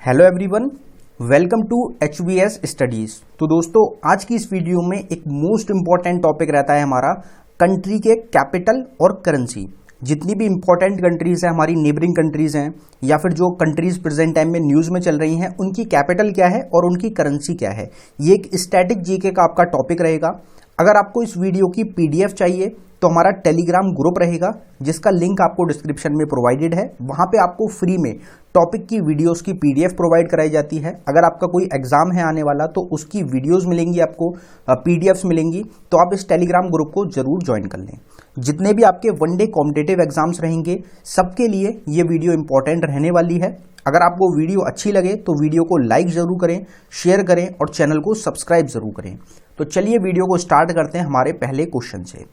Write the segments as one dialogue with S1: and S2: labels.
S1: Hello everyone, welcome to HVS studies. तो दोस्तों, आज की इस वीडियो में एक मोस्ट इंपॉर्टेंट टॉपिक रहता है हमारा कंट्री के कैपिटल और करेंसी। जितनी भी इंपॉर्टेंट कंट्रीज़ हैं, हमारी नेबरिंग कंट्रीज़ हैं या फिर जो कंट्रीज़ प्रेजेंट टाइम में न्यूज़ में चल रही हैं, उनकी कैपिटल क्या है और उनकी करेंसी क्या है। ये एक स्टैटिक जीके का आपका टॉपिक रहेगा। अगर आपको इस वीडियो की PDF चाहिए तो हमारा टेलीग्राम ग्रुप रहेगा, जिसका लिंक आपको डिस्क्रिप्शन में प्रोवाइडेड है। वहाँ पे आपको फ्री में टॉपिक की वीडियोस की PDF प्रोवाइड कराई जाती है। अगर आपका कोई एग्जाम है आने वाला तो उसकी वीडियोस मिलेंगी, आपको PDFs मिलेंगी, तो आप इस टेलीग्राम ग्रुप को जरूर ज्वाइन कर लें। जितने भी आपके वनडे कॉम्पिटिटिव एग्जाम्स रहेंगे, सबके लिए ये वीडियो इंपॉर्टेंट रहने वाली है। अगर आपको वीडियो अच्छी लगे तो वीडियो को लाइक जरूर करें, शेयर करें और चैनल को सब्सक्राइब जरूर करें। तो चलिए वीडियो को स्टार्ट करते हैं हमारे पहले क्वेश्चन से।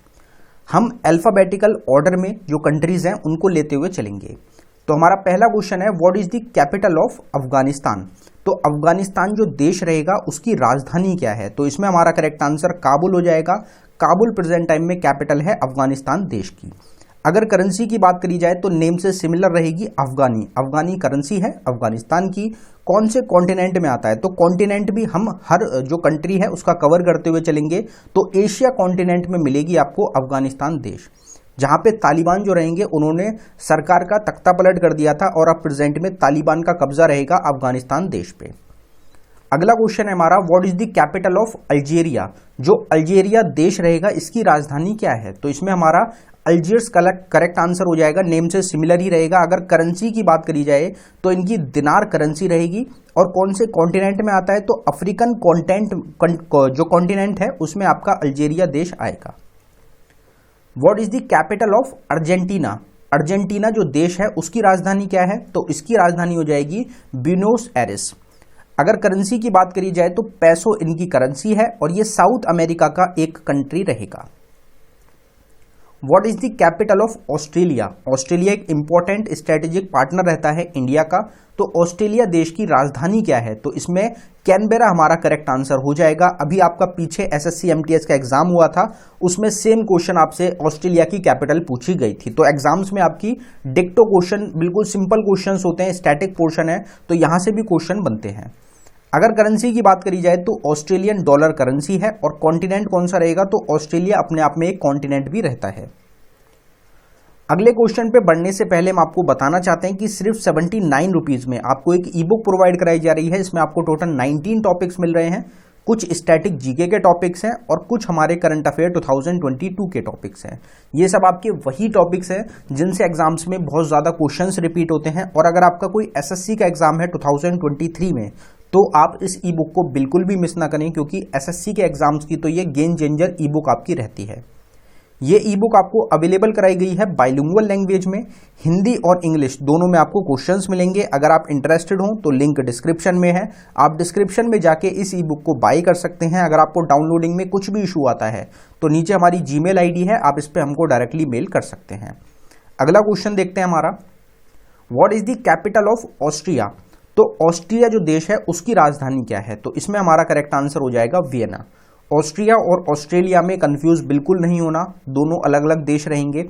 S1: हम अल्फाबेटिकल ऑर्डर में जो कंट्रीज हैं उनको लेते हुए चलेंगे। तो हमारा पहला क्वेश्चन है, what is the capital of Afghanistan. तो अफगानिस्तान जो देश रहेगा उसकी राजधानी क्या है। तो इसमें हमारा करेक्ट आंसर काबुल हो जाएगा। काबुल प्रेजेंट टाइम में कैपिटल है अफगानिस्तान देश की। अगर करेंसी की बात करी जाए तो नेम से सिमिलर रहेगी अफगानी। अफगानी करेंसी है अफगानिस्तान की। कौन से कॉन्टिनेंट में आता है, तो कॉन्टिनेंट भी हम हर जो कंट्री है उसका कवर करते हुए चलेंगे। तो एशिया कॉन्टिनेंट में मिलेगी आपको अफगानिस्तान देश, जहां पे तालिबान जो रहेंगे उन्होंने सरकार का तख्ता पलट कर दिया था और अब प्रेजेंट में तालिबान का कब्जा रहेगा अफगानिस्तान देश पे। अगला क्वेश्चन है हमारा, what is the capital of Algeria. जो अल्जीरिया देश रहेगा इसकी राजधानी क्या है। तो इसमें हमारा अल्जीयर्स करेक्ट आंसर हो जाएगा। नेम से सिमिलर ही रहेगा। अगर करेंसी की बात करी जाए तो इनकी दिनार करेंसी रहेगी। और कौन से कॉन्टिनेंट में आता है, तो अफ्रीकन जो कॉन्टिनेंट है उसमें आपका अल्जीरिया देश आएगा। What is the capital of Argentina. Argentina जो देश है उसकी राजधानी क्या है, तो इसकी राजधानी हो जाएगी ब्यूनोस एरिस। अगर करेंसी की बात करी जाए तो पैसो इनकी करेंसी है और ये साउथ अमेरिका का एक कंट्री रहेगा। What is the capital of Australia. Australia एक इंपॉर्टेंट स्ट्रेटेजिक पार्टनर रहता है इंडिया का। तो ऑस्ट्रेलिया देश की राजधानी क्या है, तो इसमें कैनबेरा हमारा करेक्ट आंसर हो जाएगा। अभी आपका पीछे SSC MTS का एग्जाम हुआ था, उसमें सेम क्वेश्चन आपसे ऑस्ट्रेलिया की कैपिटल पूछी गई थी। तो एग्जाम्स में आपकी डिक्टो क्वेश्चन, बिल्कुल सिंपल क्वेश्चंस होते हैं, स्टैटिक पोर्शन है, तो यहां से भी क्वेश्चन बनते हैं। अगर करेंसी की बात करी जाए तो ऑस्ट्रेलियन डॉलर करेंसी है। और कॉन्टिनेंट कौन सा रहेगा, तो ऑस्ट्रेलिया अपने आप में एक कॉन्टिनेंट भी रहता है। अगले क्वेश्चन पे बढ़ने से पहले हम आपको बताना चाहते हैं कि सिर्फ 79 रुपीज में आपको एक ई-बुक प्रोवाइड कराई जा रही है। इसमें आपको टोटल 19 टॉपिक्स मिल रहे हैं। कुछ स्टैटिक जीके के टॉपिक्स हैं और कुछ हमारे करंट अफेयर 2022 के टॉपिक्स हैं। ये सब आपके वही टॉपिक्स हैं जिनसे एग्जाम्स में बहुत ज़्यादा क्वेश्चंस रिपीट होते हैं। और अगर आपका कोई SSC का एग्जाम है 2023 में, तो आप इस ई बुक को बिल्कुल भी मिस ना करें, क्योंकि SSC के एग्जाम्स की तो ये गेम चेंजर ई बुक आपकी रहती है। ये ई बुक आपको अवेलेबल कराई गई है बाइलिंगुअल लैंग्वेज में, हिंदी और इंग्लिश दोनों में आपको क्वेश्चंस मिलेंगे। अगर आप इंटरेस्टेड हो तो लिंक डिस्क्रिप्शन में है, आप डिस्क्रिप्शन में जाके इस ई बुक को बाय कर सकते हैं। अगर आपको डाउनलोडिंग में कुछ भी इशू आता है तो नीचे हमारी जीमेल ID है, आप इस पर हमको डायरेक्टली मेल कर सकते हैं। अगला क्वेश्चन देखते हैं हमारा, what is the capital of Austria. तो ऑस्ट्रिया जो देश है उसकी राजधानी क्या है, तो इसमें हमारा करेक्ट आंसर हो जाएगा वियना। ऑस्ट्रिया और ऑस्ट्रेलिया में कंफ्यूज बिल्कुल नहीं होना, दोनों अलग अलग देश रहेंगे।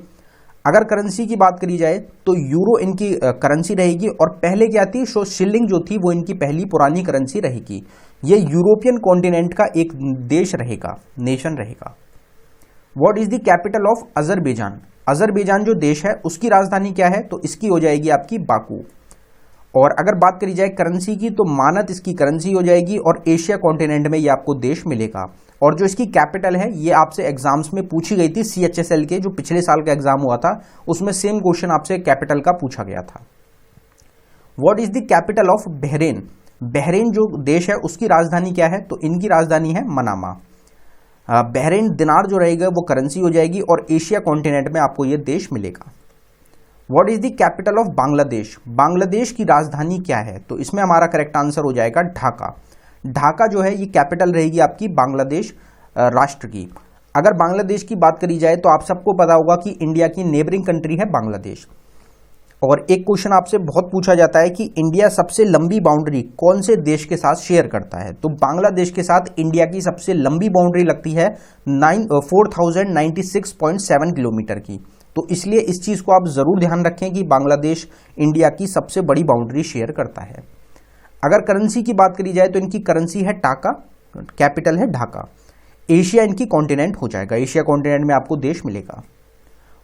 S1: अगर करेंसी की बात करी जाए तो यूरो इनकी करेंसी रहेगी। और पहले क्या थी, सो शिलिंग जो थी वो इनकी पहली पुरानी करेंसी रहेगी। ये यूरोपियन कॉन्टिनेंट का एक देश रहेगा, नेशन रहेगा। What is the capital of Azerbaijan. Azerbaijan जो देश है उसकी राजधानी क्या है, तो इसकी हो जाएगी आपकी बाकू। और अगर बात करी जाए करेंसी की तो मानत इसकी करेंसी हो जाएगी और एशिया कॉन्टिनेंट में ये आपको देश मिलेगा। और जो इसकी कैपिटल है ये आपसे एग्जाम्स में पूछी गई थी, CHSL के जो पिछले साल का एग्जाम हुआ था उसमें सेम क्वेश्चन आपसे कैपिटल का पूछा गया था। What is the capital of Bahrain. Bahrain जो देश है उसकी राजधानी क्या है, तो इनकी राजधानी है मनामा। बहरेन दिनार जो रहेगा वो करेंसी हो जाएगी और एशिया कॉन्टिनेंट में आपको ये देश मिलेगा। What is the capital of Bangladesh. Bangladesh की राजधानी क्या है, तो इसमें हमारा करेक्ट आंसर हो जाएगा ढाका। ढाका जो है ये कैपिटल रहेगी आपकी बांग्लादेश राष्ट्र की। अगर बांग्लादेश की बात करी जाए तो आप सबको पता होगा कि इंडिया की नेबरिंग कंट्री है बांग्लादेश। और एक क्वेश्चन आपसे बहुत पूछा जाता है कि इंडिया सबसे लंबी बाउंड्री कौन से देश के साथ शेयर करता है, तो बांग्लादेश के साथ इंडिया की सबसे लंबी बाउंड्री लगती है 4096.7 किलोमीटर की। तो इसलिए इस चीज़ को आप ज़रूर ध्यान रखें कि बांग्लादेश इंडिया की सबसे बड़ी बाउंड्री शेयर करता है। अगर करेंसी की बात करी जाए तो इनकी करेंसी है टाका, कैपिटल है ढाका। एशिया इनकी कॉन्टिनेंट हो जाएगा, एशिया कॉन्टिनेंट में आपको देश मिलेगा।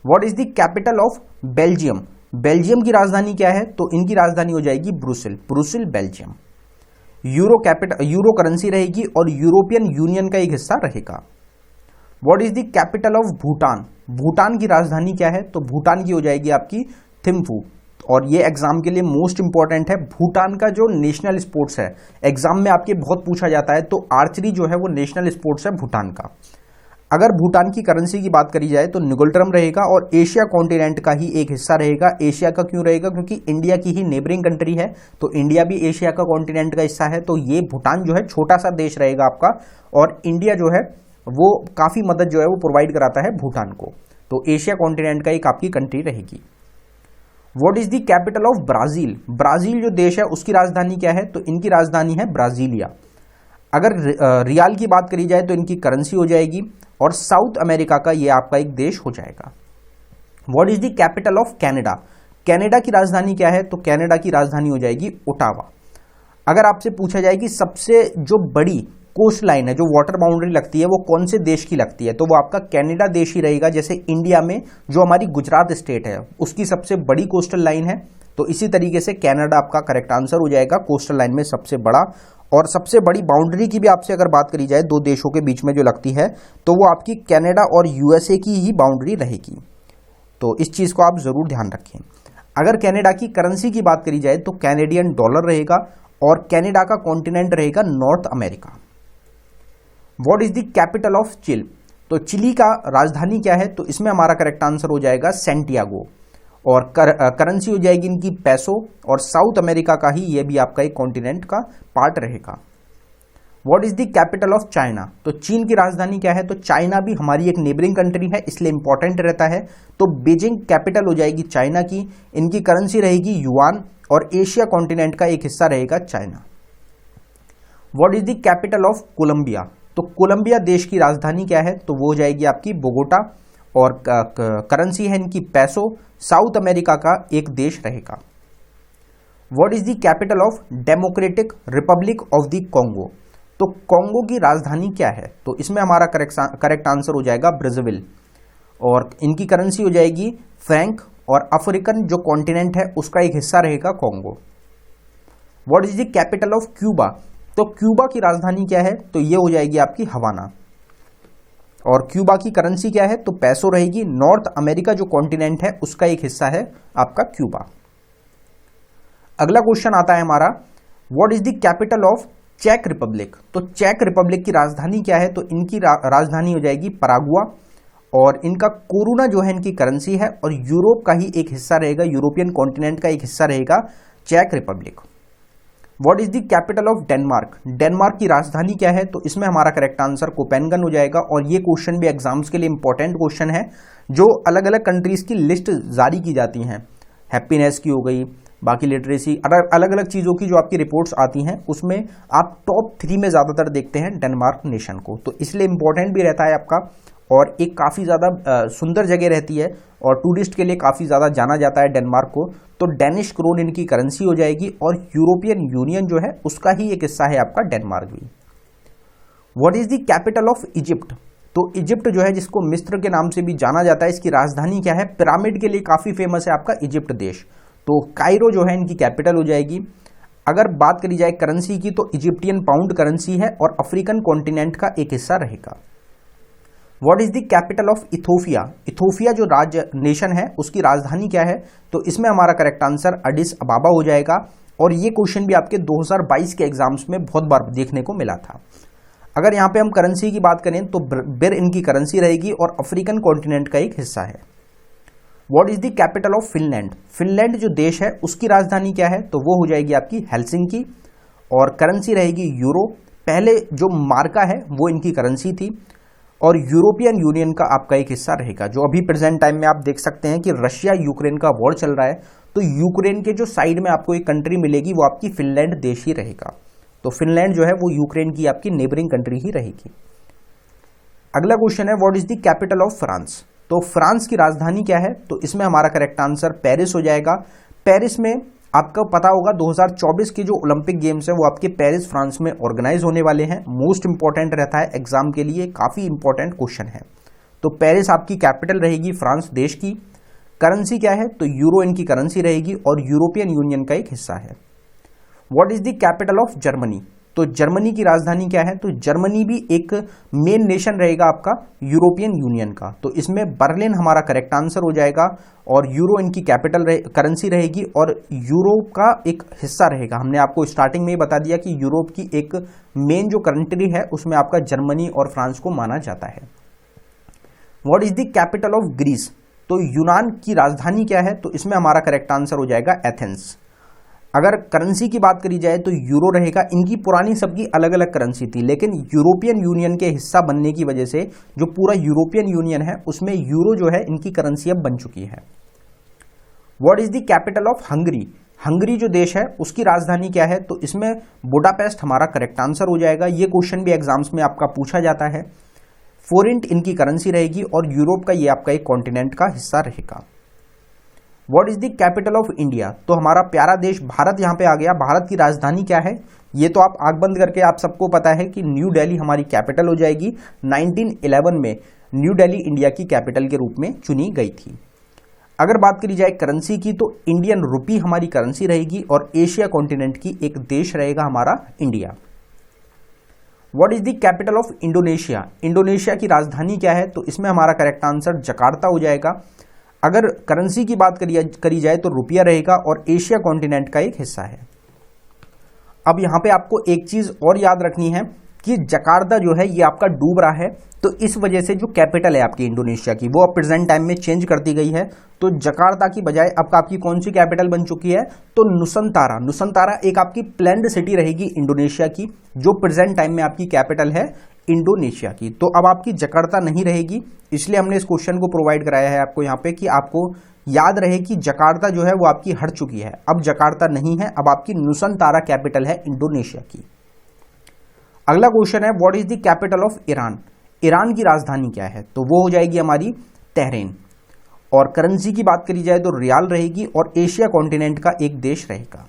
S1: What is the capital of Belgium? Belgium की राजधानी क्या है? तो इनकी राजधानी हो जाएगी Brussels, Brussels Belgium. Euro currency रहेगी और यूरोपियन यूनियन का एक हिस्सा रहेगा। What is the capital of Bhutan? Bhutan की राजधानी क्या है? तो भूटान की हो जाएगी आपकी थिम्फू। और ये एग्जाम के लिए मोस्ट इंपॉर्टेंट है। भूटान का जो नेशनल स्पोर्ट्स है, एग्जाम में आपके बहुत पूछा जाता है, तो आर्चरी जो है वो नेशनल स्पोर्ट्स है भूटान का। अगर भूटान की करेंसी की बात करी जाए तो निगोल्ट्रम रहेगा और एशिया कॉन्टिनेंट का ही एक हिस्सा रहेगा। एशिया का क्यों रहेगा? क्योंकि इंडिया की ही नेबरिंग कंट्री है, तो इंडिया भी एशिया का कॉन्टिनेंट का हिस्सा है। तो ये भूटान जो है छोटा सा देश रहेगा आपका, और इंडिया जो है वो काफी मदद जो है वो प्रोवाइड कराता है भूटान को। तो एशिया कॉन्टिनेंट का एक आपकी कंट्री रहेगी। What is the capital of Brazil? Brazil जो देश है उसकी राजधानी क्या है? तो इनकी राजधानी है ब्राजीलिया। अगर रियाल की बात करी जाए तो इनकी करेंसी हो जाएगी, और साउथ अमेरिका का ये आपका एक देश हो जाएगा। What is the capital of Canada? Canada की राजधानी क्या है? तो कनाडा की राजधानी हो जाएगी ओटावा। अगर आपसे पूछा जाए कि सबसे जो बड़ी कोस्ट लाइन है, जो वाटर बाउंड्री लगती है, वो कौन से देश की लगती है, तो वो आपका कनाडा देश ही रहेगा। जैसे इंडिया में जो हमारी गुजरात स्टेट है उसकी सबसे बड़ी कोस्टल लाइन है, तो इसी तरीके से कनाडा आपका करेक्ट आंसर हो जाएगा, कोस्टल लाइन में सबसे बड़ा। और सबसे बड़ी बाउंड्री की भी आपसे अगर बात करी जाए दो देशों के बीच में जो लगती है, तो वो आपकी कनाडा और यूएसए की ही बाउंड्री रहेगी। तो इस चीज को आप जरूर ध्यान रखें। अगर कनाडा की करेंसी की बात करी जाए तो कैनेडियन डॉलर रहेगा, और कनाडा का कॉन्टिनेंट रहेगा north America. What is the capital of Chile? तो चिली का राजधानी क्या है? तो इसमें हमारा करेक्ट आंसर हो जाएगा सैंटियागो, और करेंसी हो जाएगी इनकी पैसो, और साउथ अमेरिका का ही ये भी आपका एक कॉन्टिनेंट का पार्ट रहेगा। What is the capital of China? तो चीन की राजधानी क्या है? तो चाइना भी हमारी एक नेबरिंग कंट्री है, इसलिए इंपॉर्टेंट रहता है। तो बीजिंग कैपिटल हो जाएगी चाइना की, इनकी करेंसी रहेगी युआन, और एशिया कॉन्टिनेंट का एक हिस्सा रहेगा China. What is the capital of Colombia? तो कोलंबिया देश की राजधानी क्या है? तो वो हो जाएगी आपकी बोगोटा, और करेंसी है इनकी पैसो, साउथ अमेरिका का एक देश रहेगा। What is the capital of democratic Republic of the Congo? तो कॉन्गो की राजधानी क्या है? तो इसमें हमारा करेक्ट आंसर हो जाएगा ब्राजील, और इनकी करेंसी हो जाएगी फ्रैंक, और अफ्रीकन जो कॉन्टिनेंट है उसका एक हिस्सा रहेगा Congo. What is the capital of Cuba? तो क्यूबा की राजधानी क्या है? तो ये हो जाएगी आपकी हवाना, और क्यूबा की करेंसी क्या है? तो पैसो रहेगी। नॉर्थ अमेरिका जो कॉन्टिनेंट है उसका एक हिस्सा है आपका क्यूबा। अगला क्वेश्चन आता है हमारा, what is the capital of चेक रिपब्लिक? तो चेक रिपब्लिक की राजधानी क्या है? तो इनकी राजधानी हो जाएगी परागुआ, और इनका कोरोना जो है इनकी करेंसी है, और यूरोप का ही एक हिस्सा रहेगा, यूरोपियन कॉन्टिनेंट का एक हिस्सा रहेगा चेक Republic. What is the capital of Denmark? Denmark की राजधानी क्या है? तो इसमें हमारा करेक्ट आंसर कोपेनगन हो जाएगा, और ये क्वेश्चन भी एग्जाम्स के लिए इंपॉर्टेंट क्वेश्चन है। जो अलग अलग कंट्रीज की लिस्ट जारी की जाती हैं, हैप्पीनेस की हो गई, बाकी लिटरेसी, अलग अलग चीज़ों की जो आपकी रिपोर्ट्स आती हैं, उसमें आप टॉप 3 में ज़्यादातर देखते हैं डेनमार्क नेशन को, तो इसलिए इंपॉर्टेंट भी रहता है आपका, और एक काफ़ी ज़्यादा सुंदर जगह रहती है, और टूरिस्ट के लिए काफ़ी ज़्यादा जाना जाता है डेनमार्क को। तो डेनिश क्रोन इनकी करेंसी हो जाएगी, और यूरोपियन यूनियन जो है उसका ही एक हिस्सा है आपका डेनमार्क भी। What is the capital of Egypt? तो इजिप्ट जो है, जिसको मिस्र के नाम से भी जाना जाता है, इसकी राजधानी क्या है? पिरामिड के लिए काफ़ी फेमस है आपका इजिप्ट देश, तो कायरो जो है इनकी कैपिटल हो जाएगी। अगर बात करी जाए करेंसी की, तो इजिप्टियन पाउंड करेंसी है, और अफ्रीकन कॉन्टिनेंट का एक हिस्सा रहेगा। What is the capital of Ethiopia? Ethiopia जो राज्य नेशन है उसकी राजधानी क्या है? तो इसमें हमारा करेक्ट आंसर एडिस अबाबा हो जाएगा, और ये क्वेश्चन भी आपके 2022 के एग्जाम्स में बहुत बार देखने को मिला था। अगर यहाँ पे हम करेंसी की बात करें तो बिर इनकी करेंसी रहेगी, और अफ्रीकन कॉन्टिनेंट का एक हिस्सा है। What is the capital of Finland? Finland जो देश है उसकी राजधानी क्या है? तो वो हो जाएगी आपकी हेलसिंकी, और करेंसी रहेगी यूरो। पहले जो मार्का है वो इनकी करेंसी थी, और यूरोपियन यूनियन का आपका एक हिस्सा रहेगा। जो अभी प्रेजेंट टाइम में आप देख सकते हैं कि रशिया यूक्रेन का वॉर चल रहा है, तो यूक्रेन के जो साइड में आपको एक कंट्री मिलेगी वो आपकी फिनलैंड देश ही रहेगा। तो फिनलैंड जो है वो यूक्रेन की आपकी नेबरिंग कंट्री ही रहेगी। अगला क्वेश्चन है, what is the capital of France? तो फ्रांस की राजधानी क्या है? तो इसमें हमारा करेक्ट आंसर पेरिस हो जाएगा। पेरिस में आपको पता होगा 2024 के जो ओलंपिक गेम्स है वो आपके पेरिस फ्रांस में ऑर्गेनाइज होने वाले हैं। मोस्ट इंपॉर्टेंट रहता है एग्जाम के लिए, काफी इंपॉर्टेंट क्वेश्चन है। तो पेरिस आपकी कैपिटल रहेगी फ्रांस देश की। करेंसी क्या है? तो यूरो इनकी करेंसी रहेगी और यूरोपियन यूनियन का एक हिस्सा है। What is the capital of Germany? तो जर्मनी की राजधानी क्या है? तो जर्मनी भी एक मेन नेशन रहेगा आपका यूरोपियन यूनियन का। तो इसमें बर्लिन हमारा करेक्ट आंसर हो जाएगा और यूरो इनकी कैपिटल करेंसी रहेगी और यूरोप का एक हिस्सा रहेगा। हमने आपको स्टार्टिंग में ही बता दिया कि यूरोप की एक मेन जो कंट्री है उसमें आपका जर्मनी और फ्रांस को माना जाता है। What is the capital of Greece? तो यूनान की राजधानी क्या है? तो इसमें हमारा करेक्ट आंसर हो जाएगा एथेंस। अगर करेंसी की बात करी जाए तो यूरो रहेगा। इनकी पुरानी सबकी अलग अलग करेंसी थी, लेकिन यूरोपियन यूनियन के हिस्सा बनने की वजह से जो पूरा यूरोपियन यूनियन है उसमें यूरो जो है इनकी करेंसी अब बन चुकी है। What is the capital of Hungary? Hungary जो देश है उसकी राजधानी क्या है? तो इसमें बुडापेस्ट हमारा करेक्ट आंसर हो जाएगा। ये क्वेश्चन भी एग्जाम्स में आपका पूछा जाता है। फोरेंट इनकी करेंसी रहेगी और यूरोप का ये आपका एक कॉन्टिनेंट का हिस्सा रहेगा। What is the capital of India? तो हमारा प्यारा देश भारत यहां पे आ गया। भारत की राजधानी क्या है? ये तो आप आंख बंद करके आप सबको पता है कि न्यू दिल्ली हमारी कैपिटल हो जाएगी। 1911 में न्यू दिल्ली इंडिया की कैपिटल के रूप में चुनी गई थी। अगर बात करी जाए करेंसी की तो इंडियन रुपी हमारी करेंसी रहेगी और एशिया कॉन्टिनेंट की एक देश रहेगा हमारा India. What is the capital of Indonesia? Indonesia की राजधानी क्या है? तो इसमें हमारा करेक्ट आंसर जकार्ता हो जाएगा। अगर करेंसी की बात करी जाए तो रुपया रहेगा और एशिया कॉन्टिनेंट का एक हिस्सा है। अब यहां पे आपको एक चीज और याद रखनी है कि जकार्ता जो है ये आपका डूब रहा है, तो इस वजह से जो कैपिटल है आपकी इंडोनेशिया की वो अब प्रेजेंट टाइम में चेंज कर दी गई है। तो जकार्ता की बजाय अब आपकी कौन सी कैपिटल बन चुकी है? तो नुसंतारा। नुसंतारा एक आपकी प्लैन्ड सिटी रहेगी इंडोनेशिया की, जो प्रेजेंट टाइम में आपकी कैपिटल है इंडोनेशिया की। तो अब आपकी जकार्ता नहीं रहेगी, इसलिए हमने इस क्वेश्चन को प्रोवाइड कराया है आपको यहाँ पे कि आपको याद रहे कि जकार्ता जो है वो आपकी हट चुकी है। अब जकार्ता नहीं है, अब आपकी नुसंतारा कैपिटल है इंडोनेशिया की। अगला क्वेश्चन है what is the capital of Iran? Iran की राजधानी क्या है? तो वो हो जाएगी हमारी तेहरान। और करेंसी की बात करी जाए तो रियाल रहेगी और एशिया कॉन्टिनेंट का एक देश रहेगा।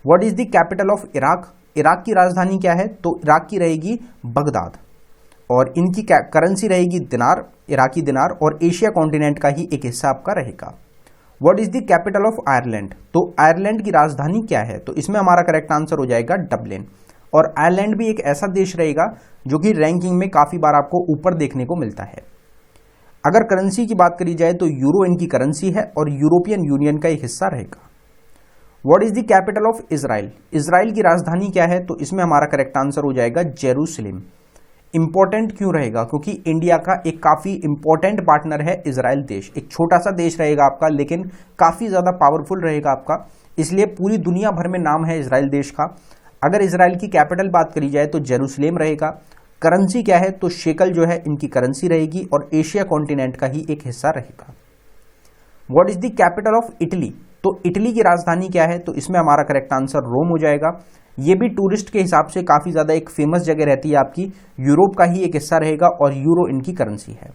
S1: What is the capital of Iraq? Iraq की राजधानी क्या है? तो इराक की रहेगी बगदाद और इनकी करेंसी रहेगी दिनार, इराकी दिनार और एशिया कॉन्टिनेंट का ही एक हिस्सा आपका रहेगा। What is the capital of Ireland? तो आयरलैंड की राजधानी क्या है? तो इसमें हमारा करेक्ट आंसर हो जाएगा डबलिन। और आयरलैंड भी एक ऐसा देश रहेगा जो कि रैंकिंग में काफी बार आपको ऊपर देखने को मिलता है। अगर करेंसी की बात करी जाए तो यूरो इनकी करेंसी है और यूरोपियन यूनियन का एक हिस्सा रहेगा। What is the capital of Israel? Israel की राजधानी क्या है? तो इसमें हमारा करेक्ट आंसर हो जाएगा जेरूसलेम। इंपॉर्टेंट क्यों रहेगा? क्योंकि इंडिया का एक काफी इंपॉर्टेंट पार्टनर है इजराइल देश। एक छोटा सा देश रहेगा आपका, लेकिन काफी ज्यादा पावरफुल रहेगा आपका, इसलिए पूरी दुनिया भर में नाम है इजराइल देश का। अगर इजराइल की कैपिटल बात करी जाए तो जेरूसलेम रहेगा। करेंसी क्या है? तो शेकल जो है इनकी करेंसी रहेगी और एशिया कॉन्टिनेंट का ही एक हिस्सा रहेगा। What is the capital of Italy? तो इटली की राजधानी क्या है? तो इसमें हमारा करेक्ट आंसर रोम हो जाएगा। ये भी टूरिस्ट के हिसाब से काफी ज्यादा एक फेमस जगह रहती है आपकी, यूरोप का ही एक हिस्सा रहेगा और यूरो इनकी करेंसी है।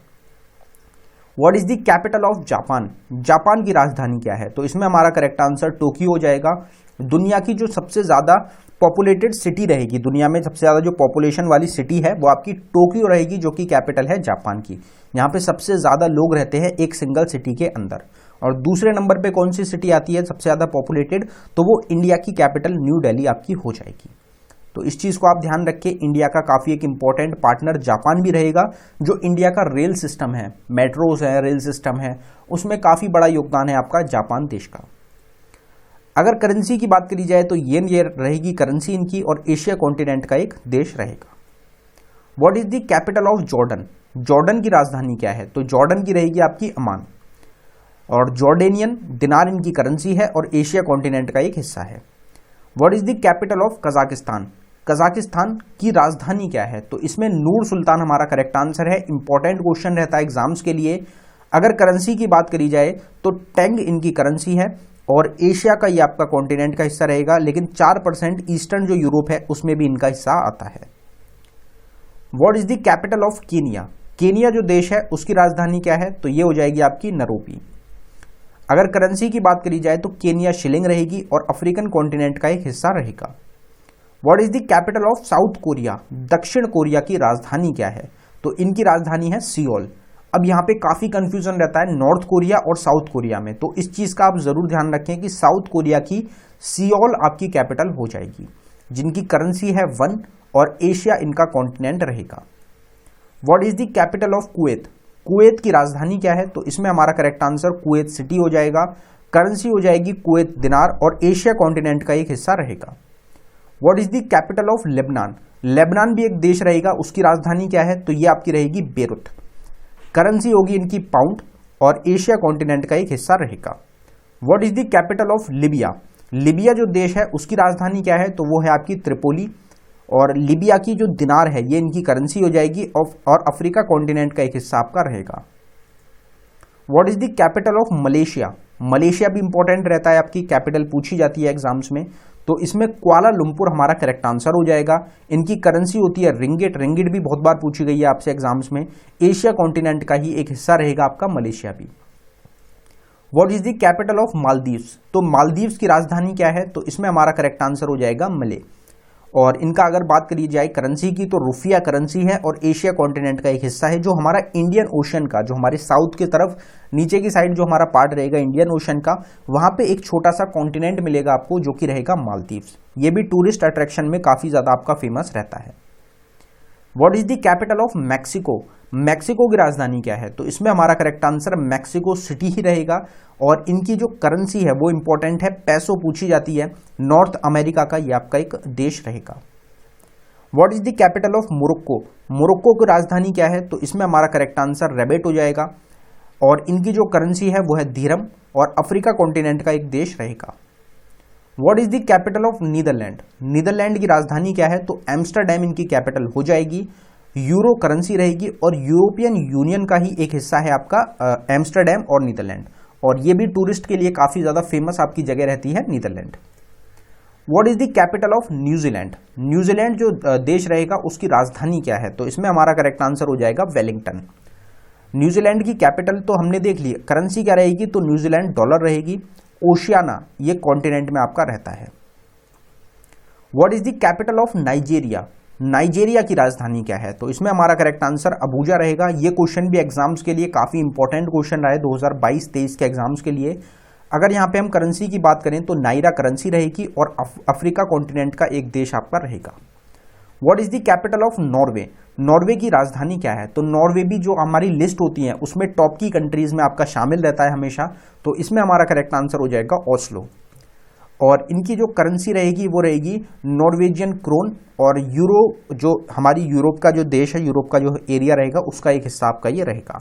S1: What is the capital of Japan? Japan की राजधानी क्या है? तो इसमें हमारा करेक्ट आंसर टोक्यो हो जाएगा। दुनिया की जो सबसे ज्यादा पॉपुलेटेड सिटी रहेगी, दुनिया में सबसे ज्यादा जो पॉपुलेशन वाली सिटी है वो आपकी टोक्यो रहेगी, जो कि कैपिटल है जापान की। यहाँ पे सबसे ज्यादा लोग रहते हैं एक सिंगल सिटी के अंदर। और दूसरे नंबर पे कौन सी सिटी आती है सबसे ज्यादा पॉपुलेटेड? तो वो इंडिया की कैपिटल न्यू दिल्ली आपकी हो जाएगी। तो इस चीज को आप ध्यान रखिए, इंडिया का काफी एक इंपॉर्टेंट पार्टनर जापान भी रहेगा, जो इंडिया का रेल सिस्टम है, मेट्रोज है, रेल सिस्टम है, उसमें काफी बड़ा योगदान है आपका जापान देश का। अगर करेंसी की बात करी जाए तो येन ये रहेगी करेंसी इनकी और एशिया कॉन्टिनेंट का एक देश रहेगा। What is the capital of Jordan? Jordan की राजधानी क्या है? तो जॉर्डन की रहेगी आपकी अमान और जॉर्डेनियन दिनार इनकी करेंसी है और एशिया कॉन्टिनेंट का एक हिस्सा है। What is the capital of Kazakhstan? Kazakhstan की राजधानी क्या है? तो इसमें नूर सुल्तान हमारा करेक्ट आंसर है। इंपॉर्टेंट क्वेश्चन रहता है एग्जाम्स के लिए। अगर करेंसी की बात करी जाए तो टेंग इनकी करेंसी है और एशिया का ये आपका कॉन्टिनेंट का हिस्सा रहेगा, लेकिन 4% ईस्टर्न जो यूरोप है उसमें भी इनका हिस्सा आता है। What is the capital of Kenya? Kenya जो देश है उसकी राजधानी क्या है? तो ये हो जाएगी आपकी नैरोबी। अगर करेंसी की बात करी जाए तो केनिया शिलिंग रहेगी और अफ्रीकन कॉन्टिनेंट का एक हिस्सा रहेगा। What is the capital of south Korea? दक्षिण कोरिया की राजधानी क्या है? तो इनकी राजधानी है सियोल। अब यहाँ पे काफी कंफ्यूजन रहता है नॉर्थ कोरिया और साउथ कोरिया में, तो इस चीज का आप जरूर ध्यान रखें कि साउथ कोरिया की सियोल आपकी कैपिटल हो जाएगी, जिनकी करेंसी है वन और एशिया इनका कॉन्टिनेंट रहेगा। What is the capital of Kuwait? Kuwait की राजधानी क्या है? तो इसमें हमारा करेक्ट आंसर कुवैत सिटी हो जाएगा। करेंसी हो जाएगी कुवैत दिनार और एशिया कॉन्टिनेंट का एक हिस्सा रहेगा। What is the capital of Lebanon? Lebanon भी एक देश रहेगा, उसकी राजधानी क्या है? तो ये आपकी रहेगी बेरूत। करेंसी होगी इनकी पाउंड और एशिया कॉन्टिनेंट का एक हिस्सा रहेगा। What is the capital of Libya? Libya जो देश है उसकी राजधानी क्या है? तो वो है आपकी त्रिपोली और लिबिया की जो दिनार है ये इनकी करेंसी हो जाएगी और अफ्रीका कॉन्टिनेंट का एक हिस्सा आपका रहेगा। What is the capital of Malaysia? Malaysia भी इंपॉर्टेंट रहता है, आपकी कैपिटल पूछी जाती है एग्जाम्स में, तो इसमें कुआला लंपुर हमारा करेक्ट आंसर हो जाएगा। इनकी करेंसी होती है रिंगिट, रिंगिट भी बहुत बार पूछी गई है आपसे एग्जाम्स में। एशिया कॉन्टिनेंट का ही एक हिस्सा रहेगा आपका मलेशिया भी। What is the capital of Maldives? तो मालदीव्स की राजधानी क्या है? तो इसमें हमारा करेक्ट आंसर हो जाएगा मले। और इनका अगर बात करी जाए करेंसी की तो रुफिया करेंसी है और एशिया कॉन्टिनेंट का एक हिस्सा है, जो हमारा इंडियन ओशन का, जो हमारे साउथ की तरफ नीचे की साइड जो हमारा पार्ट रहेगा इंडियन ओशन का, वहां पे एक छोटा सा कॉन्टिनेंट मिलेगा आपको जो कि रहेगा मालदीव्स। ये भी टूरिस्ट अट्रैक्शन में काफी ज्यादा आपका फेमस रहता है। What is the capital of Mexico? Mexico की राजधानी क्या है? तो इसमें हमारा करेक्ट आंसर मैक्सिको सिटी ही रहेगा और इनकी जो करेंसी है वो इंपॉर्टेंट है, पैसो पूछी जाती है। नॉर्थ अमेरिका का ये आपका एक देश रहेगा। What is the capital of Morocco? Morocco की राजधानी क्या है? तो इसमें हमारा करेक्ट आंसर रबेट हो जाएगा और इनकी जो करेंसी है वो है दिरहम और अफ्रीका कॉन्टिनेंट का एक देश रहेगा। What is the capital of Netherland? Netherland की राजधानी क्या है? तो एम्स्टरडैम इनकी कैपिटल हो जाएगी। यूरो करेंसी रहेगी और यूरोपियन यूनियन का ही एक हिस्सा है आपका एम्स्टरडैम और नीदरलैंड, और ये भी टूरिस्ट के लिए काफी ज्यादा फेमस आपकी जगह रहती है Netherland. What is the capital of New Zealand? New Zealand जो देश रहेगा उसकी राजधानी क्या है? तो इसमें हमारा करेक्ट आंसर हो जाएगा वेलिंगटन। न्यूजीलैंड की कैपिटल तो हमने देख ली, करेंसी क्या रहेगी? तो न्यूजीलैंड डॉलर रहेगी। ओशियाना ये कॉन्टिनेंट में आपका रहता है। What is the capital of Nigeria? Nigeria की राजधानी क्या है? तो इसमें हमारा करेक्ट आंसर अबूजा रहेगा। ये क्वेश्चन भी एग्जाम्स के लिए काफी इंपॉर्टेंट क्वेश्चन रहा है 2022-23 के एग्जाम्स के लिए। अगर यहाँ पे हम करेंसी की बात करें तो नायरा करेंसी रहेगी और अफ्रीका कॉन्टिनेंट का एक देश आपका रहेगा। What is the capital of Norway? Norway की राजधानी क्या है? तो नॉर्वे भी जो हमारी लिस्ट होती है उसमें टॉप की कंट्रीज में आपका शामिल रहता है हमेशा, तो इसमें हमारा करेक्ट आंसर हो जाएगा ओस्लो। और इनकी जो करेंसी रहेगी वो रहेगी नॉर्वेजियन क्रोन और यूरो, जो हमारी यूरोप का जो देश है, यूरोप का जो एरिया रहेगा उसका एक हिस्सा आपका ये रहेगा।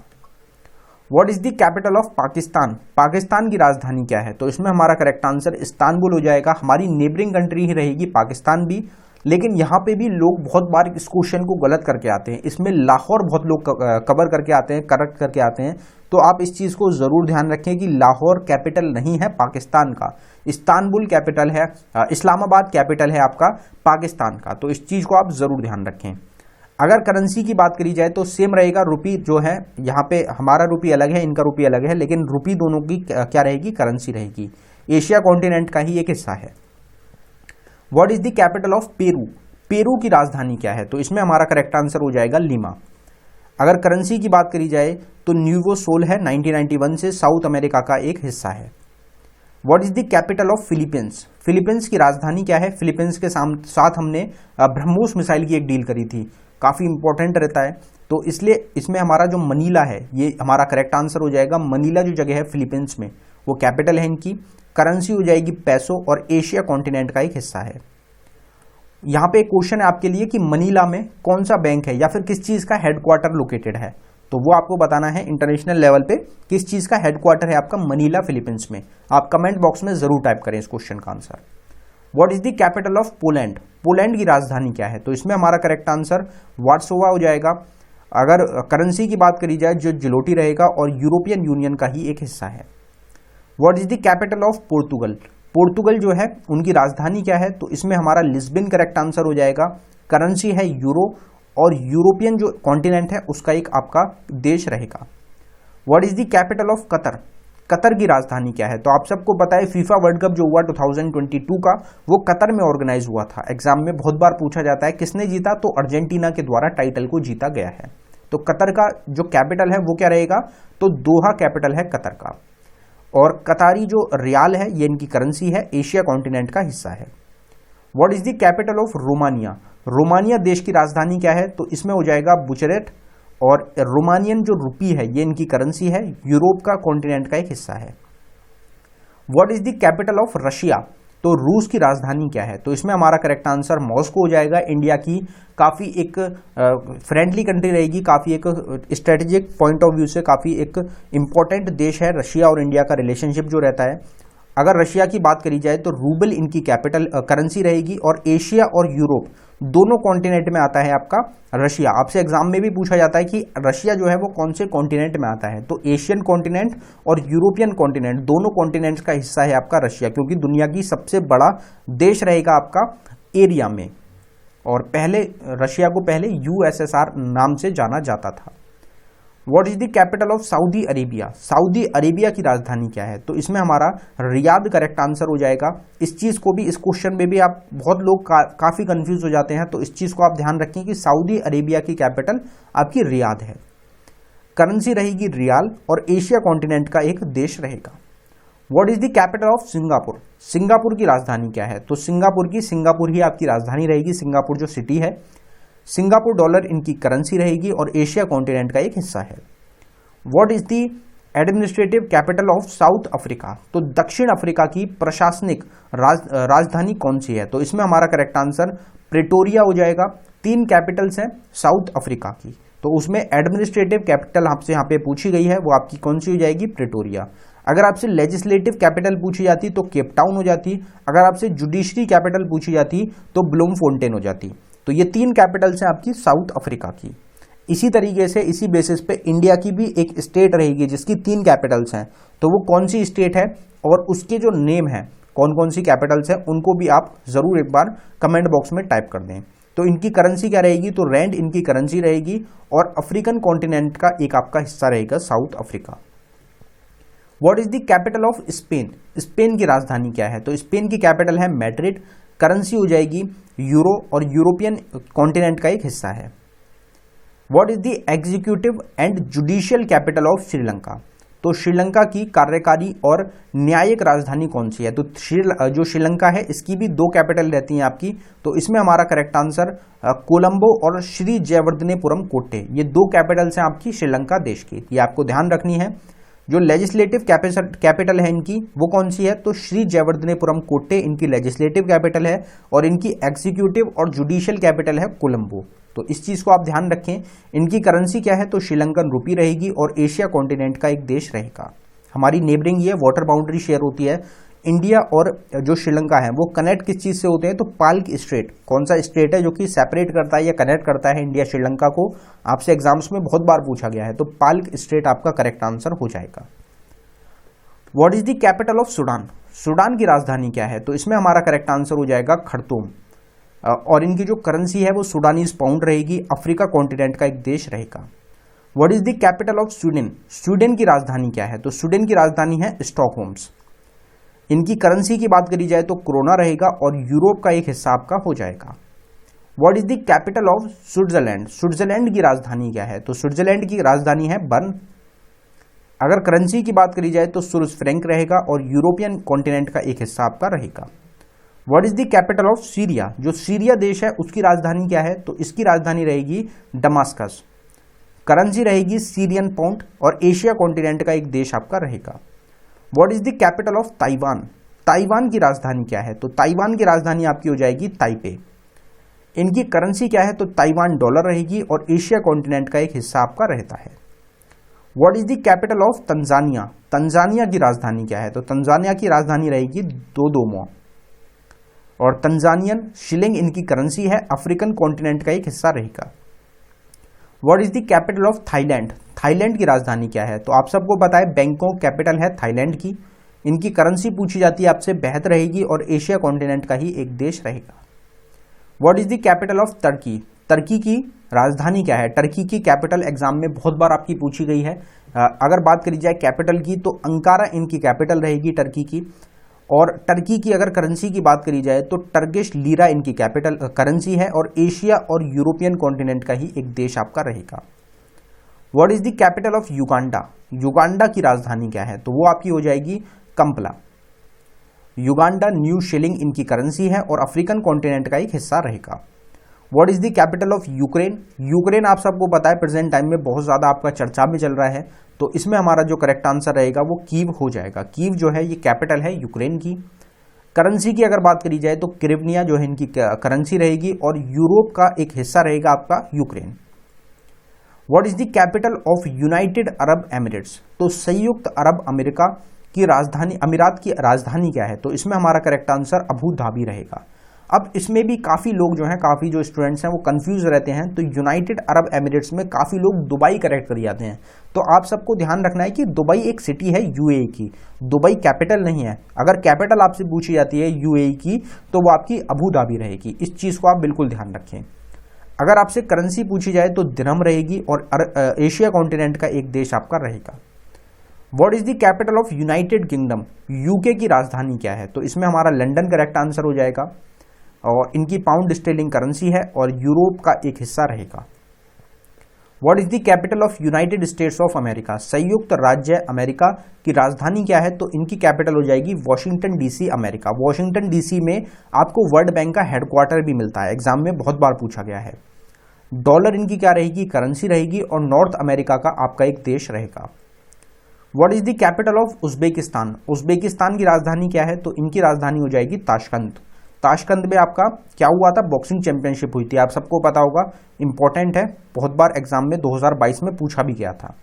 S1: What is the capital of Pakistan? Pakistan की राजधानी क्या है? तो इसमें हमारा करेक्ट आंसर इस्तांबुल हो जाएगा। हमारी नेबरिंग कंट्री ही रहेगी पाकिस्तान भी, लेकिन यहाँ पे भी लोग बहुत बार इस क्वेश्चन को गलत करके आते हैं। इसमें लाहौर बहुत लोग कवर करके आते हैं, करेक्ट करके आते हैं, तो आप इस चीज को जरूर ध्यान रखें कि लाहौर कैपिटल नहीं है पाकिस्तान का, इस्तांबुल कैपिटल है, इस्लामाबाद कैपिटल है आपका पाकिस्तान का, तो इस चीज को आप जरूर ध्यान रखें। अगर करेंसी की बात करी जाए तो सेम रहेगा, रुपी जो है यहाँ पे हमारा रुपी अलग है, इनका रुपी अलग है, लेकिन रुपी दोनों की क्या रहेगी? करेंसी रहेगी। एशिया कॉन्टिनेंट का ही एक हिस्सा है। What is the capital of Peru? Peru की राजधानी क्या है? तो इसमें हमारा करेक्ट आंसर हो जाएगा लिमा। अगर करेंसी की बात करी जाए तो न्यूवो सोल है, 1991 से साउथ अमेरिका का एक हिस्सा है। What is the capital of Philippines? Philippines की राजधानी क्या है? फिलीपींस के साथ हमने ब्रह्मोस मिसाइल की एक डील करी थी, काफी इंपॉर्टेंट रहता है, तो इसलिए इसमें हमारा जो मनीला है ये हमारा करेक्ट आंसर हो जाएगा। मनीला जो जगह है फिलीपींस में वो कैपिटल है इनकी, करेंसी हो जाएगी पैसो और एशिया कॉन्टिनेंट का एक हिस्सा है। यहां पे एक क्वेश्चन है आपके लिए कि मनीला में कौन सा बैंक है या फिर किस चीज का हेडक्वार्टर लोकेटेड है, तो वो आपको बताना है इंटरनेशनल लेवल पे किस चीज का हेडक्वार्टर है आपका मनीला फिलीपींस में। आप कमेंट बॉक्स में जरूर टाइप करें इस क्वेश्चन का answer. What is the capital of Poland? Poland की राजधानी क्या है? तो इसमें हमारा करेक्ट आंसर वार्सोवा हो जाएगा। अगर करेंसी की बात करी जाए जो जिलोटी रहेगा और यूरोपियन यूनियन का ही एक हिस्सा है। What is the capital of Portugal? Portugal जो है उनकी राजधानी क्या है? तो इसमें हमारा लिस्बन करेक्ट आंसर हो जाएगा। करेंसी है यूरो और यूरोपियन जो कॉन्टिनेंट है उसका एक आपका देश रहेगा। What is the capital of Qatar? Qatar की राजधानी क्या है? तो आप सबको पता है फीफा वर्ल्ड कप जो हुआ 2022 का, वो कतर में ऑर्गेनाइज हुआ था। एग्जाम में बहुत बार पूछा जाता है किसने जीता, तो अर्जेंटीना के द्वारा टाइटल को जीता गया है। तो कतर का जो कैपिटल है वो क्या रहेगा, तो दोहा कैपिटल है कतर का। और कतारी जो रियाल है ये इनकी करेंसी है, एशिया कॉन्टिनेंट का हिस्सा है। What is the capital of Romania? Romania देश की राजधानी क्या है? तो इसमें हो जाएगा बुचारेस्ट। और रोमानियन जो रुपी है ये इनकी करेंसी है, यूरोप का कॉन्टिनेंट का एक हिस्सा है। What is the capital of Russia? तो रूस की राजधानी क्या है? तो इसमें हमारा करेक्ट आंसर मॉस्को हो जाएगा। इंडिया की काफी एक फ्रेंडली कंट्री रहेगी, काफी एक स्ट्रेटेजिक पॉइंट ऑफ व्यू से काफी एक इंपॉर्टेंट देश है रशिया और इंडिया का रिलेशनशिप जो रहता है। अगर रशिया की बात करी जाए तो रूबल इनकी कैपिटल करेंसी रहेगी। और एशिया और यूरोप दोनों कॉन्टिनेंट में आता है आपका रशिया। आपसे एग्जाम में भी पूछा जाता है कि रशिया जो है वो कौन से कॉन्टिनेंट में आता है, तो एशियन कॉन्टिनेंट और यूरोपियन कॉन्टिनेंट दोनों कॉन्टिनेंट्स का हिस्सा है आपका रशिया, क्योंकि दुनिया की सबसे बड़ा देश रहेगा आपका एरिया में। और पहले रशिया को पहले यूएसएसआर नाम से जाना जाता था। What is the capital of Saudi Arabia? Saudi Arabia की राजधानी क्या है? तो इसमें हमारा रियाद करेक्ट आंसर हो जाएगा। इस चीज को भी, इस क्वेश्चन में भी आप बहुत लोग काफी कंफ्यूज हो जाते हैं, तो इस चीज को आप ध्यान रखें कि सऊदी अरेबिया की कैपिटल आपकी रियाद है। करेंसी रहेगी रियाल और एशिया कॉन्टिनेंट का एक देश रहेगा। What is the capital of Singapore? Singapore की राजधानी क्या है? तो सिंगापुर ही आपकी राजधानी रहेगी, सिंगापुर जो सिटी है। सिंगापुर डॉलर इनकी करेंसी रहेगी और एशिया कॉन्टिनेंट का एक हिस्सा है। What is the administrative capital of south Africa? तो दक्षिण अफ्रीका की प्रशासनिक राजधानी कौन सी है? तो इसमें हमारा करेक्ट आंसर प्रेटोरिया हो जाएगा। 3 कैपिटल्स हैं साउथ अफ्रीका की, तो उसमें एडमिनिस्ट्रेटिव कैपिटल आपसे यहाँ पे पूछी गई है, वो आपकी कौन सी हो जाएगी? प्रेटोरिया। अगर आपसे लेजिस्लेटिव कैपिटल पूछी जाती तो केप टाउन हो जाती। अगर आपसे जुडिशरी कैपिटल पूछी जाती तो ब्लूमफोंटेन हो जाती। तो ये 3 कैपिटल्स हैं आपकी साउथ अफ्रीका की। इसी तरीके से इसी बेसिस पे इंडिया की भी एक स्टेट रहेगी जिसकी 3 कैपिटल्स हैं, तो वो कौन सी स्टेट है और उसके जो नेम है, कौन कौन सी कैपिटल्स हैं, उनको भी आप जरूर एक बार कमेंट बॉक्स में टाइप कर दें। तो इनकी करेंसी क्या रहेगी? तो रैंड इनकी करेंसी रहेगी और अफ्रीकन कॉन्टिनेंट का एक आपका हिस्सा रहेगा south Africa. What is the capital of Spain? Spain की राजधानी क्या है? तो स्पेन की कैपिटल है मैड्रिड। करेंसी हो जाएगी यूरो और यूरोपियन कॉन्टिनेंट का एक हिस्सा है। What is the executive and judicial capital of Sri Lanka? तो श्रीलंका की कार्यकारी और न्यायिक राजधानी कौन सी है? तो जो श्रीलंका है इसकी भी 2 कैपिटल रहती हैं आपकी, तो इसमें हमारा करेक्ट आंसर कोलंबो और श्री जयवर्धनेपुरम कोट्टे, ये 2 कैपिटल्स हैं आपकी श्रीलंका देश की, ये आपको ध्यान रखनी है। जो लेजिस्लेटिव कैपिटल है इनकी वो कौन सी है? तो श्री जयवर्धनेपुरम कोट्टे इनकी लेजिस्लेटिव कैपिटल है और इनकी एग्जीक्यूटिव और जुडिशियल कैपिटल है कोलंबो। तो इस चीज को आप ध्यान रखें। इनकी करेंसी क्या है? तो श्रीलंकन रुपी रहेगी और एशिया कॉन्टिनेंट का एक देश रहेगा। हमारी नेबरिंग ये वाटर बाउंड्री शेयर होती है। इंडिया और जो श्रीलंका है वो कनेक्ट किस चीज से होते हैं? तो पाल्क स्ट्रेट। कौन सा स्ट्रेट है जो कि सेपरेट करता है या कनेक्ट करता है इंडिया श्रीलंका को? आपसे एग्जाम्स में बहुत बार पूछा गया है, तो पाल्क स्ट्रेट आपका करेक्ट आंसर हो जाएगा। What is the capital of Sudan? Sudan की राजधानी क्या है? तो इसमें हमारा करेक्ट आंसर हो जाएगा खर्तूम। और इनकी जो करेंसी है वो सूडानीज पाउंड रहेगी, अफ्रीका कॉन्टिनेंट का एक देश रहेगा। What is the capital of Sweden? Sweden की राजधानी क्या है? तो स्वीडन की राजधानी है स्टॉकहोम्स। इनकी करेंसी की बात करी जाए तो क्रोना रहेगा और यूरोप का एक हिस्सा आपका हो जाएगा। What is the capital of Switzerland? Switzerland की राजधानी क्या है? तो स्विट्जरलैंड की राजधानी है बर्न। अगर करेंसी की बात करी जाए तो स्विस फ्रैंक रहेगा और यूरोपियन कॉन्टिनेंट का एक हिस्सा आपका रहेगा। What is the capital of Syria? जो सीरिया देश है उसकी राजधानी क्या है? तो इसकी राजधानी रहेगी दमास्कस। करेंसी रहेगी सीरियन पाउंड और एशिया कॉन्टिनेंट का एक देश आपका रहेगा। What is the capital of Taiwan? Taiwan की राजधानी क्या है? तो ताइवान की राजधानी आपकी हो जाएगी ताइपे। इनकी करेंसी क्या है? तो ताइवान डॉलर रहेगी और एशिया कॉन्टिनेंट का एक हिस्सा आपका रहता है। What is the capital of Tanzania? Tanzania की राजधानी क्या है? तो तंजानिया की राजधानी रहेगी दोदोमो और तंजानियन शिलिंग इनकी करेंसी है, अफ्रीकन कॉन्टिनेंट का एक हिस्सा रहेगा। What is the capital of Thailand? Thailand की राजधानी क्या है? तो आप सबको पता है बैंकॉक कैपिटल है थाईलैंड की। इनकी करेंसी पूछी जाती है आपसे बेहद रहेगी और एशिया कॉन्टिनेंट का ही एक देश रहेगा। What is the capital of Turkey? Turkey की राजधानी क्या है? टर्की की कैपिटल एग्जाम में बहुत बार आपकी पूछी गई है। अगर बात करी जाए कैपिटल की तो अंकारा इनकी कैपिटल रहेगी टर्की की। और टर्की की अगर करेंसी की बात करी जाए तो टर्किश लीरा इनकी कैपिटल करेंसी है और एशिया और यूरोपियन कॉन्टिनेंट का ही एक देश आपका रहेगा। What is the capital of Uganda? Uganda की राजधानी क्या है? तो वो आपकी हो जाएगी कंपला। युगांडा न्यू शिलिंग इनकी करेंसी है और अफ्रीकन कॉन्टिनेंट का एक हिस्सा रहेगा। What is the capital of Ukraine? Ukraine आप सबको पता है प्रेजेंट टाइम में बहुत ज्यादा आपका चर्चा में चल रहा है, तो इसमें हमारा जो करेक्ट आंसर रहेगा वो कीव हो जाएगा। कीव जो है ये कैपिटल है यूक्रेन की। करेंसी की अगर बात करी जाए तो क्रिवनिया जो है इनकी करेंसी रहेगी और यूरोप का एक हिस्सा रहेगा आपका Ukraine. What is the capital of United Arab Emirates? तो संयुक्त अरब अमेरिका की राजधानी, अमीरात की राजधानी क्या है? तो इसमें हमारा करेक्ट आंसर अबू धाबी रहेगा। अब इसमें भी काफी लोग जो हैं, काफी जो स्टूडेंट्स हैं वो कंफ्यूज रहते हैं, तो यूनाइटेड अरब एमिरेट्स में काफी लोग दुबई करेक्ट कर जाते हैं। तो आप सबको ध्यान रखना है कि दुबई एक सिटी है यूएई की, दुबई कैपिटल नहीं है। अगर कैपिटल आपसे पूछी जाती है यूएई की तो वो आपकी अबू धाबी रहेगी। इस चीज को आप बिल्कुल ध्यान रखें। अगर आपसे करेंसी पूछी जाए तो दिरहम रहेगी और एशिया कॉन्टिनेंट का एक देश आपका रहेगा। What is the capital of United kingdom? UK की राजधानी क्या है? तो इसमें हमारा लंदन करेक्ट आंसर हो जाएगा और इनकी पाउंड स्टेर्लिंग करेंसी है और यूरोप का एक हिस्सा रहेगा। What is the capital of United states of America? संयुक्त राज्य अमेरिका की राजधानी क्या है? तो इनकी कैपिटल हो जाएगी Washington DC America. Washington DC में आपको वर्ल्ड बैंक का हेडक्वार्टर भी मिलता है, एग्जाम में बहुत बार पूछा गया है। डॉलर इनकी क्या रहेगी? करेंसी रहेगी और नॉर्थ अमेरिका का आपका एक देश रहेगा। What is the capital of Uzbekistan? Uzbekistan की राजधानी क्या है? तो इनकी राजधानी हो जाएगी ताशकंद। ताशकंद में आपका क्या हुआ था? बॉक्सिंग चैंपियनशिप हुई थी, आप सबको पता होगा, इंपॉर्टेंट है, बहुत बार एग्जाम में 2022 में पूछा भी गया था।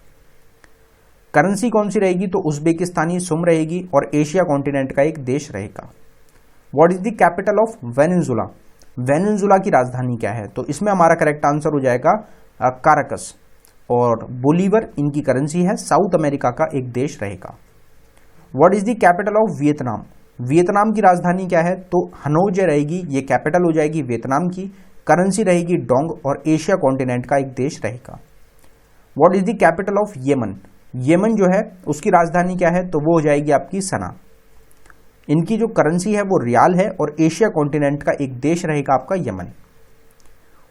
S1: करेंसी कौन सी रहेगी? तो उज्बेकिस्तानी सुम रहेगी और एशिया कॉन्टिनेंट का एक देश रहेगा। What is the capital of Venezuela? Venezuela की राजधानी क्या है? तो इसमें हमारा करेक्ट आंसर हो जाएगा काराकस और बोलीवर इनकी करेंसी है, साउथ अमेरिका का एक देश रहेगा। What is the capital of Vietnam? Vietnam की राजधानी क्या है? तो हनोई रहेगी, ये कैपिटल हो जाएगी वियतनाम की। करेंसी रहेगी डोंग और एशिया कॉन्टिनेंट का एक देश रहेगा। What is the capital of Yemen? Yemen जो है उसकी राजधानी क्या है? तो वो हो जाएगी आपकी सना। इनकी जो करेंसी है वो रियाल है और एशिया कॉन्टिनेंट का एक देश रहेगा आपका Yemen.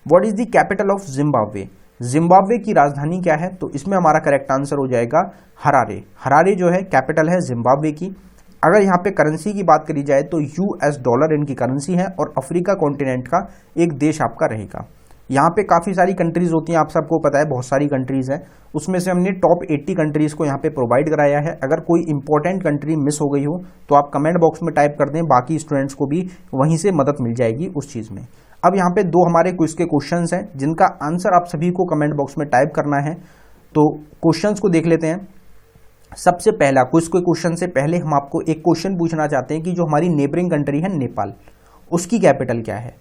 S1: What is the capital of Zimbabwe? Zimbabwe की राजधानी क्या है? तो इसमें हमारा करेक्ट आंसर हो जाएगा हरारे। हरारे जो है कैपिटल है जिम्बाब्वे की। अगर यहाँ पे करेंसी की बात करी जाए तो यूएस डॉलर इनकी करेंसी है और अफ्रीका कॉन्टिनेंट का एक देश आपका रहेगा। यहाँ पे काफ़ी सारी कंट्रीज होती हैं, आप सबको पता है, बहुत सारी कंट्रीज हैं, उसमें से हमने टॉप 80 कंट्रीज को यहाँ पे प्रोवाइड कराया है। अगर कोई इंपॉर्टेंट कंट्री मिस हो गई हो तो आप कमेंट बॉक्स में टाइप कर दें, बाकी स्टूडेंट्स को भी वहीं से मदद मिल जाएगी उस चीज़ में। अब यहाँ पे दो हमारे क्विज के क्वेश्चंस हैं जिनका आंसर आप सभी को कमेंट बॉक्स में टाइप करना है। तो क्वेश्चंस को देख लेते हैं। सबसे पहला क्विज के क्वेश्चन से पहले हम आपको एक क्वेश्चन पूछना चाहते हैं कि जो हमारी नेबरिंग कंट्री है नेपाल, उसकी कैपिटल क्या है?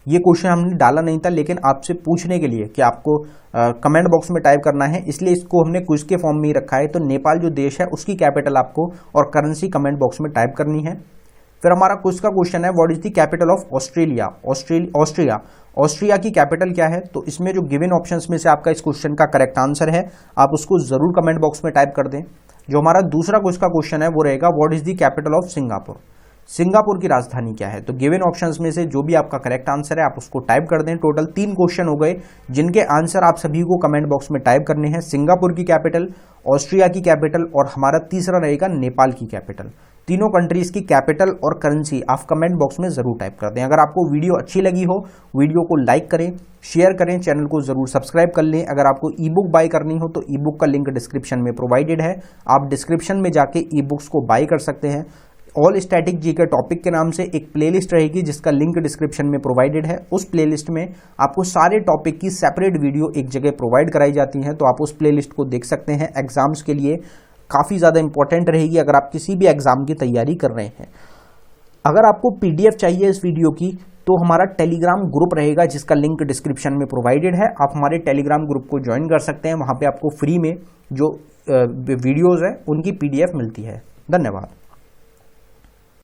S1: ये क्वेश्चन हमने डाला नहीं था, लेकिन आपसे पूछने के लिए कि आपको कमेंट बॉक्स में टाइप करना है, इसलिए इसको हमने क्विज के फॉर्म में ही रखा है। तो नेपाल जो देश है उसकी कैपिटल आपको और करेंसी कमेंट बॉक्स में टाइप करनी है। फिर हमारा क्विज का क्वेश्चन है, what is the capital of Australia? Austria की कैपिटल क्या है? तो इसमें जो गिवन ऑप्शंस में से आपका इस क्वेश्चन का करेक्ट आंसर है, आप उसको जरूर कमेंट बॉक्स में टाइप कर दें। जो हमारा दूसरा क्विज का क्वेश्चन है वो रहेगा, what is the capital of Singapore? Singapore की राजधानी क्या है? तो गिवन ऑप्शंस में से जो भी आपका करेक्ट आंसर है आप उसको टाइप कर दें। टोटल 3 क्वेश्चन हो गए जिनके आंसर आप सभी को कमेंट बॉक्स में टाइप करने हैं। सिंगापुर की कैपिटल, ऑस्ट्रिया की कैपिटल और हमारा तीसरा रहेगा नेपाल की कैपिटल। तीनों कंट्रीज की कैपिटल और करेंसी आप कमेंट बॉक्स में जरूर टाइप कर दें। अगर आपको वीडियो अच्छी लगी हो, वीडियो को लाइक करें, शेयर करें, चैनल को जरूर सब्सक्राइब कर लें। अगर आपको ई बुक बाय करनी हो तो ई बुक का लिंक डिस्क्रिप्शन में प्रोवाइडेड है, आप डिस्क्रिप्शन में जाके ई बुक्स को बाय कर सकते हैं। ऑल स्टैटिक जी के टॉपिक के नाम से एक प्लेलिस्ट रहेगी जिसका लिंक डिस्क्रिप्शन में प्रोवाइडेड है। उस प्लेलिस्ट में आपको सारे टॉपिक की सेपरेट वीडियो एक जगह प्रोवाइड कराई जाती हैं, तो आप उस प्लेलिस्ट को देख सकते हैं। एग्जाम्स के लिए काफ़ी ज़्यादा इंपॉर्टेंट रहेगी अगर आप किसी भी एग्जाम की तैयारी कर रहे हैं। अगर आपको पीडीएफ चाहिए इस वीडियो की तो हमारा टेलीग्राम ग्रुप रहेगा जिसका लिंक डिस्क्रिप्शन में प्रोवाइडेड है। आप हमारे टेलीग्राम ग्रुप को ज्वाइन कर सकते हैं, वहाँ पे आपको फ्री में जो वीडियोज़ है उनकी पीडीएफ मिलती है। धन्यवाद।